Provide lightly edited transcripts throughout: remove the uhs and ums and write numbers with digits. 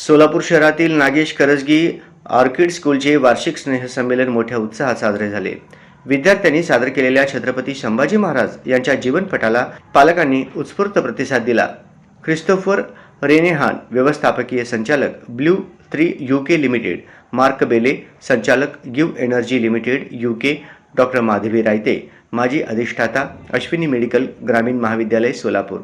सोलापूर शहरातील नागेश करजगी ऑर्किड स्कूलचे वार्षिक स्नेहसंमेलन मोठ्या उत्साहात साजरे झाले. विद्यार्थ्यांनी सादर केलेल्या छत्रपती संभाजी महाराज यांच्या जीवनपटाला पालकांनी उत्स्फूर्त प्रतिसाद दिला. ख्रिस्तोफर रेनेहान, व्यवस्थापकीय संचालक blue 3 UK limited, Mark Bayley, संचालक give energy limited UK, doctor Madhavi Rayate, माजी अधिष्ठाता अश्विनी मेडिकल ग्रामीण महाविद्यालय सोलापूर,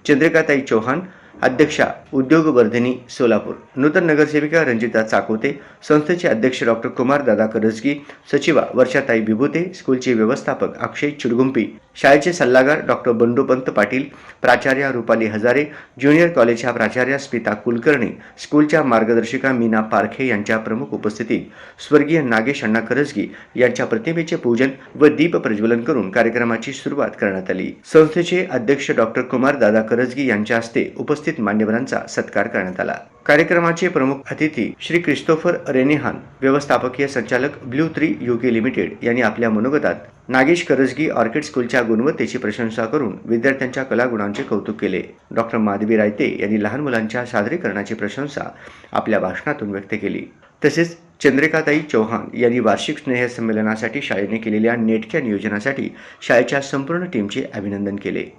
चंद्रिकाताई चौहान, अध्यक्षा उद्योगवर्धिनी सोलापूर, नूतन नगरसेविका रंजिता चाकोते, संस्थेचे अध्यक्ष डॉक्टर कुमार दादा करजगी, सचिवा वर्षाताई विभूते, स्कूलचे व्यवस्थापक अक्षय चिडगुंपी, शाळेचे सल्लागार डॉक्टर बंडूपंत पाटील, प्राचार्या रुपाली हजारे, ज्युनियर कॉलेजच्या प्राचार्या स्मिता कुलकर्णी, स्कूलच्या मार्गदर्शिका मीना पारखे यांच्या प्रमुख उपस्थितीत स्वर्गीय नागेश अण्णा करजगी यांच्या प्रतिमेचे पूजन व दीप प्रज्वलन करून कार्यक्रमाची सुरुवात करण्यात आली. संस्थेचे अध्यक्ष डॉक्टर कुमार दादा करजगी यांच्या हस्ते उपस्थित मान्यवरांचा सत्कार करण्यात आला. कार्यक्रमाचे प्रमुख अतिथी श्री ख्रिस्तोफर रेनेहान, व्यवस्थापकीय संचालक ब्ल्यू 3 UK लिमिटेड यांनी आपल्या मनोगतात नागेश करजगी ऑर्किड स्कूलच्या गुणवत्तेची प्रशंसा करून विद्यार्थ्यांच्या कलागुणांचे कौतुक केले. डॉक्टर माधवी रायते यांनी लहान मुलांच्या सादरीकरणाची प्रशंसा आपल्या भाषणातून व्यक्त केली. तसेच चंद्रिकाताई चौहान यांनी वार्षिक स्नेहसंमेलनासाठी शाळेने केलेल्या नेटक्या नियोजनासाठी शाळेच्या संपूर्ण टीमचे अभिनंदन केले.